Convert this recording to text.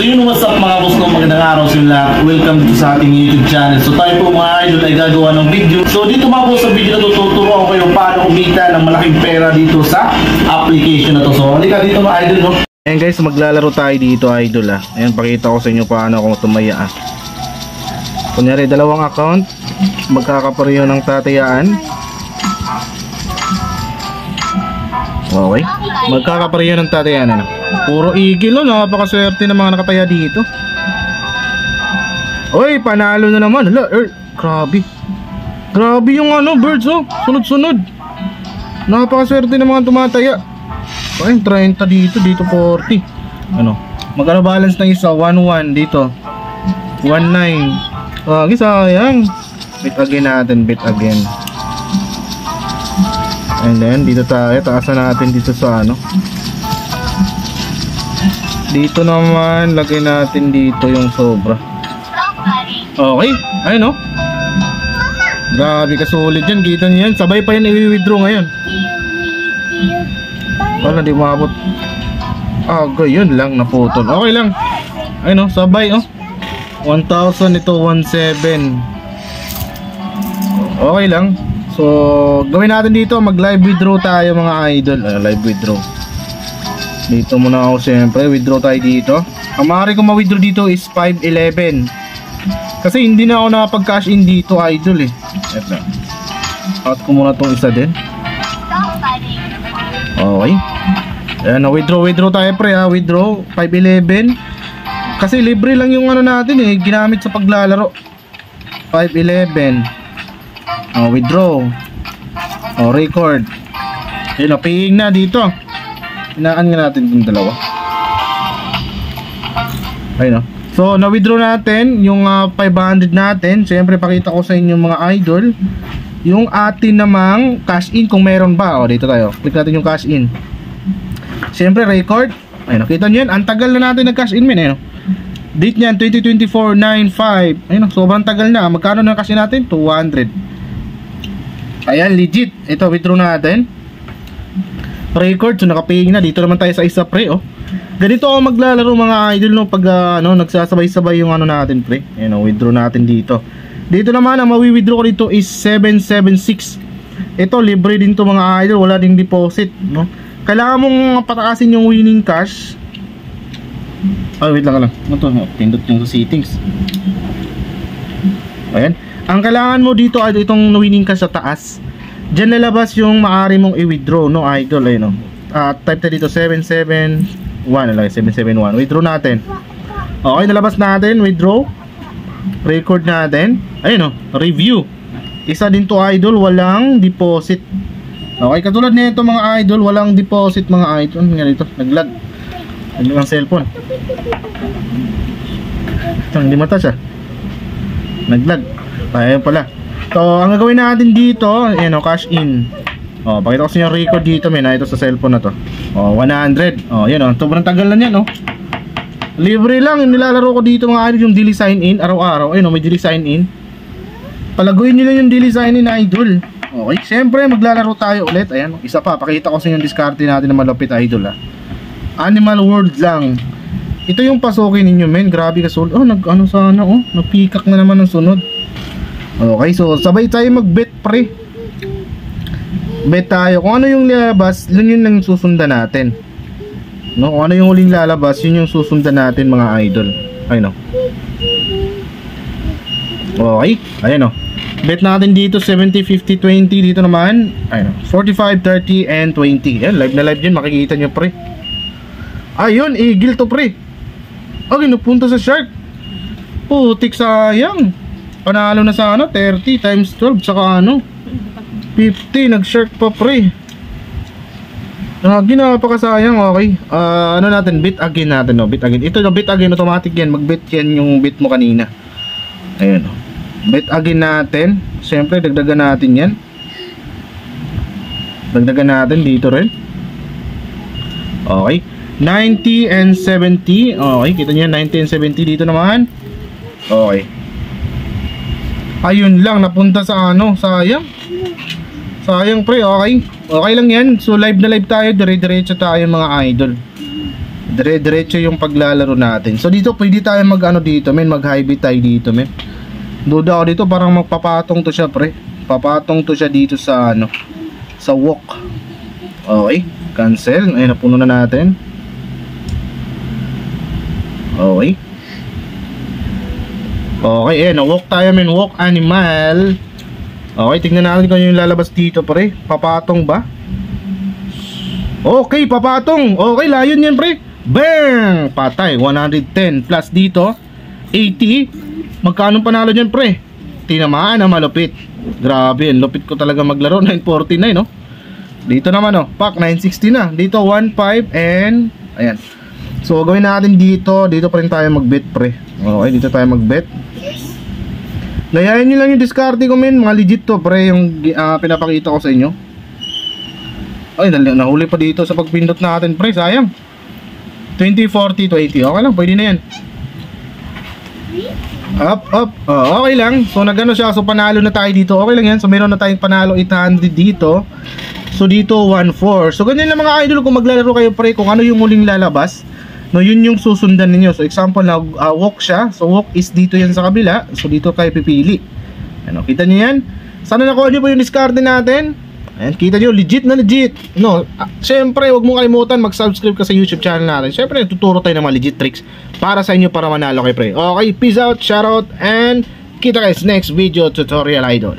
So yun, what's up mga boss ko, magandang araw sa lahat. Welcome to sa ating YouTube channel. So tayo po mga idol ay gagawa ng video. So dito mga boss, sa video na tuturo ako kayo paano kumita ng malaking pera dito sa application na to. So halika dito mga idol, no? Ayan guys, maglalaro tayo dito idol ah. Ayan, pakita ko sa inyo paano ako tumaya ah. Kunyari dalawang account, magkakapareho ng tatayaan. Okay, magkakapareho ng tatayaan ano. Puro igil, no? Napakaswerte ng mga nakataya dito. Oy, panalo na naman. Hala, grabe. Grabe yung ano, birds, oh. Sunod-sunod. Napakaswerte ng mga tumataya. Ay, 30 dito, dito 40. Ano? Magkano balance ng isa? 1-1 dito. 1-9. Ah, sayang. Bet again natin, bet again. And then, dito tayo. Taasan natin dito sa ano. Dito naman, lagay natin dito yung sobra. Okay, ayun o. Grabe kasulit yan, kita nyo yan. Sabay pa yan i-withdraw ngayon. Wala, di maabot. Yun lang, naputol. Okay lang. Ayun o, sabay o. 1,000 ito, 1,700. Okay lang. So, gawin natin dito, mag-live withdraw tayo mga idol. Live withdraw. Dito muna ako siyempre, withdraw tayo dito. Ang maaari ko ma-withdraw dito is 511. Kasi hindi na ako nakapag-cash in dito idol eh. Eto. Out ko muna itong isa din. Okay. Ayan, withdraw tayo pre ha. Withdraw, 511. Kasi libre lang yung ano natin eh, ginamit sa paglalaro. 511. Withdraw. Record. Ayun, paying na dito. Hinaan nga natin itong dalawa. Ayun o. So na-withdraw natin yung 500 natin. Siyempre pakita ko sa inyo mga idol yung atin namang cash in kung meron ba. O dito tayo, click natin yung cash in. Siyempre record. Ayun, nakita nyo yan, ang tagal na natin nag-cash in min. Ayun, date nyan 2024-9-5. Ayun, sobrang tagal na. Magkano na cash in natin? 200. Ayan, legit. Ito, withdraw natin. Record, so nakapaying na. Dito naman tayo sa isa pre oh. Ganito ako maglalaro mga idol no, pag nagsasabay-sabay yung ano natin pre. Ayan o, withdraw natin dito. Dito naman ang mawi-withdraw ko dito is 776. Ito libre din to mga idol, wala ding deposit no. Kailangan mong pataasin yung winning cash. Wait lang. Ito, pindot yung settings. Ayan. Ang kailangan mo dito ay itong winning cash sa taas. Diyan lalabas yung maaari mong i-withdraw no idol. Ayun no. Type na dito 771. Nalagay 771. Withdraw natin. Okay, nalabas natin. Withdraw. Record natin. Ayun no. Review. Isa din to idol. Walang deposit. Okay, katulad nito mga idol. Walang deposit mga idol. Ano nga dito? Naglag. Naglag ang cellphone. Hindi matas ah. Naglag. Ayun pala. So, ang gagawin natin dito, ayan o, cash in. Pakita ko sa inyo record dito, ito sa cellphone na to. 100. Yan o, sobrang tagal na yan o. Libre lang, yung nilalaro ko dito mga idol, yung daily sign in, araw-araw. Ayun o, may daily sign in. Palaguin nyo lang yung daily sign in idol. Okay, siyempre maglalaro tayo ulit. Ayan, isa pa, pakita ko sa inyo yung diskarte natin na malapit idol ha. Animal World lang. Ito yung pasukin ninyo men, grabe kasul. Nag-ano sana o, nagpikak na naman ng sunod. Okay, so sabay tayo mag-bet pre. Bet tayo. Kung ano yung lalabas, yun lang susundan natin. No, kung ano yung huling lalabas, yun yung susundan natin mga idol. Ayun o. Okay, ayun o. Bet natin dito 70, 50, 20. Dito naman, ayun o, 45, 30, and 20. Yan, live na live dyan, makikita nyo pre. Ayun, eagle to pre. Okay, napunta sa shark. Putik sayang. Panalo na sa 30 times 12 saka 50, nag-shark pa pre. Napakasayang. Okay, natin, bet again natin no, bet again. Ito no, bet again, automatic yan, mag-bet yan yung bet mo kanina. Ayun no. Bet again natin. Siyempre dagdagan natin yan. Dagdagan natin dito rin. Okay, 90 and 70. Okay, kita niyo 90 and 70 dito naman. Okay. Ayun lang, napunta sa sayang. Sayang pre, okay. Okay lang yan. So live na live tayo, dire-diretso tayo mga idol. Dire-diretso yung paglalaro natin. So dito pwede tayo mag-ano dito, men, mag-high beat tayo dito, men. Duda ako dito, parang magpapatong to siya, pre. Papatong to siya dito sa ano, sa walk. Okay, cancel. Ayun, napuno na natin. Okay. Okay, walk tayo, men. Walk animal. Okay, tingnan natin kung yung lalabas dito, pre. Papatong ba? Okay, papatong. Okay, layon yan, pre. Bang! Patay. 110 plus dito 80. Magkano panalo dyan, pre? Tinamaan na malupit. Grabe, lupit ko talaga maglaro. 949, no? Dito naman, pak, 960 na. Dito 15 and ayan. So gawin natin dito. Dito pa rin tayo mag-bet, pre. Okay, dito tayo mag-bet. Gayahin nyo lang yung discarte ko, men. Mga legit to, pre, yung pinapakita ko sa inyo. Ay, nahuli pa dito sa pagpindot natin, pre. Sayang. 20, 40, 20. Okay lang, pwede na yan. Up. Okay lang. So nagano siya. So panalo na tayo dito. Okay lang yan. So meron na tayong panalo 800 dito. So dito 1-4. So ganyan lang mga idol, kung maglalaro kayo, pre, kung ano yung muling lalabas, no, yun yung susundan ninyo. So example na walk siya. So walk is dito yan sa kabila. So dito kayo pipili. Ano, kita niyo yan? Sana nakuha niyo po yung discard natin. Ayan, kita nyo, legit na legit. No, syempre, huwag mong kalimutan mag-subscribe ka sa YouTube channel natin. Syempre, tuturo tayo ng mga legit tricks para sa inyo para manalo kay pre. Okay, peace out, shout out, and kita guys next video tutorial idol.